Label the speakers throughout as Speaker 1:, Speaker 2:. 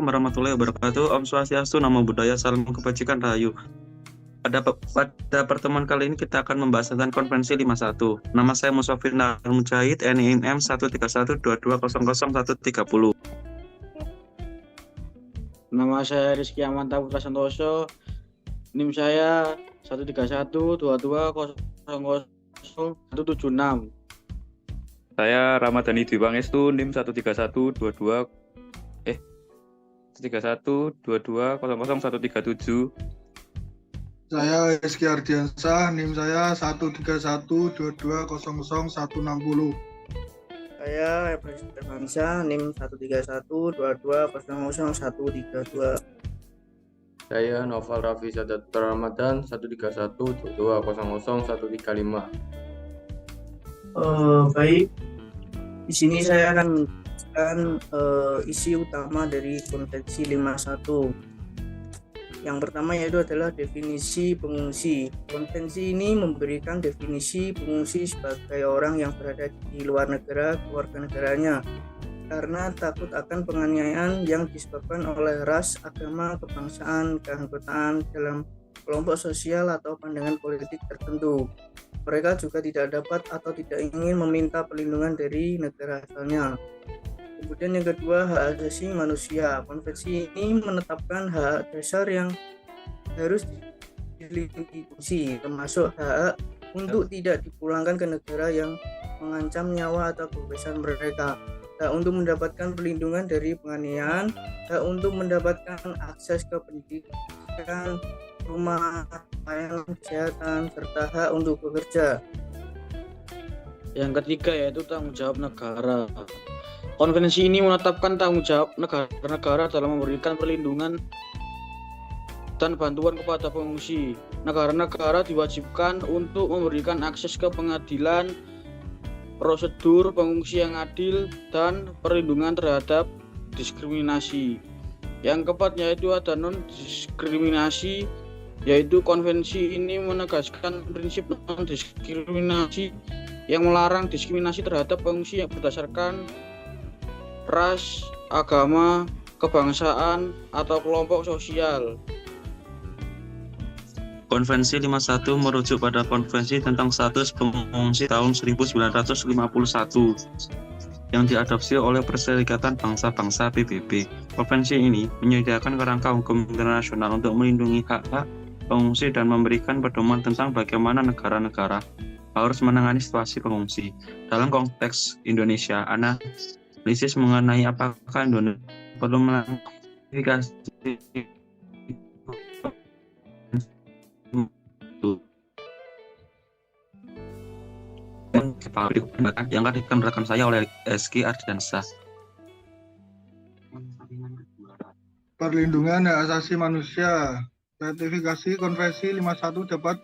Speaker 1: warahmatullahi wabarakatuh. Om Swastiastu, Namo Buddhaya, Salam Kebajikan Rahayu. Pada pertemuan kali ini kita akan membahas tentang Konvensi 51. Nama saya Musafir Nur Mujahid, NIM 13122000130.
Speaker 2: Nama saya Rizky Amanta Putra Santoso. NIM saya 13122000176.
Speaker 3: Saya Ramadhani Dwi Pangestu, NIM 13122000137.
Speaker 4: Saya Rizky Ardiansah, NIM saya 13122000160.
Speaker 5: Saya Presiden Hamzah, NIM 13122000132.
Speaker 6: Saya Noval Raffi Sadat Ramadan 13122000135.
Speaker 5: Baik, di sini saya akan menjelaskan isi utama dari Konvensi 51. Yang pertama yaitu adalah definisi pengungsi. Konvensi ini memberikan definisi pengungsi sebagai orang yang berada di luar negara, keluarga negaranya, karena takut akan penganiayaan yang disebabkan oleh ras, agama, kebangsaan, keanggotaan dalam kelompok sosial atau pandangan politik tertentu. Mereka juga tidak dapat atau tidak ingin meminta perlindungan dari negara asalnya. Kemudian yang kedua, hak asasi manusia. Konvensi ini menetapkan hak dasar yang harus dilindungi, termasuk hak untuk tidak dipulangkan ke negara yang mengancam nyawa atau kebebasan mereka, hak untuk mendapatkan perlindungan dari penganiayaan, hak untuk mendapatkan akses ke pendidikan, rumah, layanan kesehatan, serta hak untuk bekerja.
Speaker 2: Yang ketiga yaitu tanggung jawab negara. Konvensi ini menetapkan tanggung jawab negara-negara dalam memberikan perlindungan dan bantuan kepada pengungsi. Negara-negara diwajibkan untuk memberikan akses ke pengadilan, prosedur pengungsi yang adil, dan perlindungan terhadap diskriminasi. Yang keempat yaitu ada non-diskriminasi, yaitu konvensi ini menegaskan prinsip non-diskriminasi yang melarang diskriminasi terhadap pengungsi yang berdasarkan ras, agama, kebangsaan, atau kelompok sosial.
Speaker 1: Konvensi 51 merujuk pada Konvensi tentang Status Pengungsi tahun 1951 yang diadopsi oleh Perserikatan Bangsa-Bangsa PBB. Konvensi ini menyediakan kerangka hukum internasional untuk melindungi hak-hak pengungsi dan memberikan pedoman tentang bagaimana negara-negara harus menangani situasi pengungsi. Dalam konteks Indonesia, analisis mengenai apakah Indonesia perlu melakukan yang akan dikenalkan saya oleh Rizky Ardiansah.
Speaker 4: Perlindungan hak asasi manusia. Ratifikasi Konvensi 51 dapat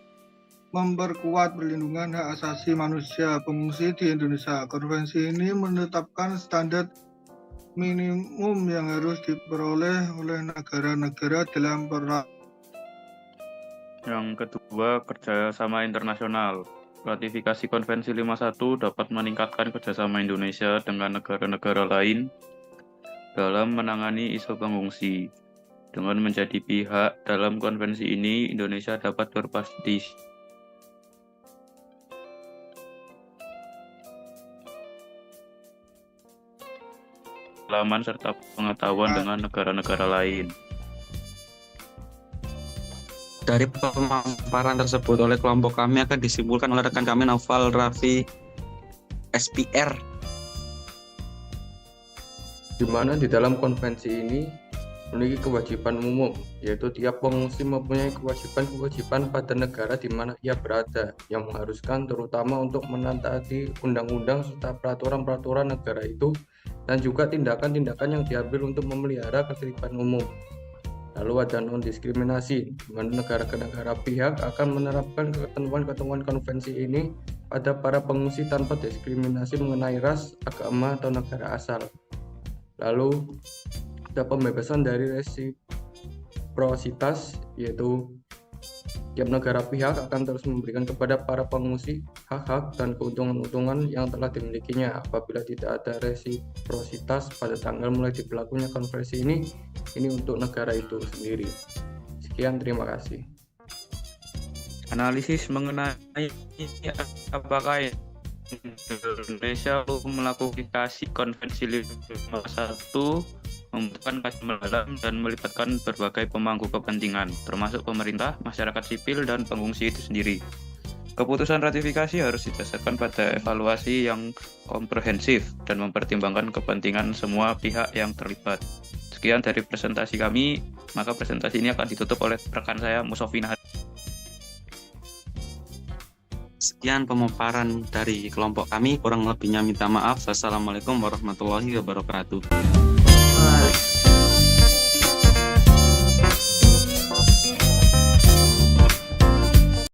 Speaker 4: memperkuat perlindungan hak asasi manusia pengungsi di Indonesia. Konvensi ini menetapkan standar minimum yang harus diperoleh oleh negara-negara dalam
Speaker 3: Yang kedua, kerjasama internasional. Ratifikasi Konvensi 51 dapat meningkatkan kerjasama Indonesia dengan negara-negara lain dalam menangani isu pengungsi. Dengan menjadi pihak dalam konvensi ini, Indonesia dapat berpartisipasi pengalaman serta pengetahuan dengan negara-negara lain.
Speaker 1: Dari pemaparan tersebut oleh kelompok kami akan disimpulkan oleh rekan kami Noval Raffi SPR,
Speaker 6: di mana di dalam konvensi ini memiliki kewajiban umum, yaitu tiap pengungsi mempunyai kewajiban pada negara di mana ia berada, yang mengharuskan terutama untuk menaati undang-undang serta peraturan-peraturan negara itu, dan juga tindakan-tindakan yang diambil untuk memelihara ketertiban umum. Lalu ada non-diskriminasi, di mana negara ke negara pihak akan menerapkan ketentuan-ketentuan konvensi ini pada para pengungsi tanpa diskriminasi mengenai ras, agama, atau negara asal. Lalu ada pembebasan dari resiprositas, yaitu Tiap negara pihak akan terus memberikan kepada para pengungsi hak-hak dan keuntungan-keuntungan yang telah dimilikinya. Apabila tidak ada resiprositas pada tanggal mulai diberlakunya konvensi ini untuk negara itu sendiri. Sekian, terima kasih.
Speaker 3: Analisis mengenai apakah Indonesia perlu melakukan konvensi 51 membutuhkan kajian mendalam dan melibatkan berbagai pemangku kepentingan, termasuk pemerintah, masyarakat sipil, dan pengungsi itu sendiri. Keputusan ratifikasi harus didasarkan pada evaluasi yang komprehensif dan mempertimbangkan kepentingan semua pihak yang terlibat. Sekian dari presentasi kami, maka presentasi ini akan ditutup oleh rekan saya Musofina.
Speaker 1: Sekian pemaparan dari kelompok kami, kurang lebihnya minta maaf. Wassalamualaikum warahmatullahi wabarakatuh.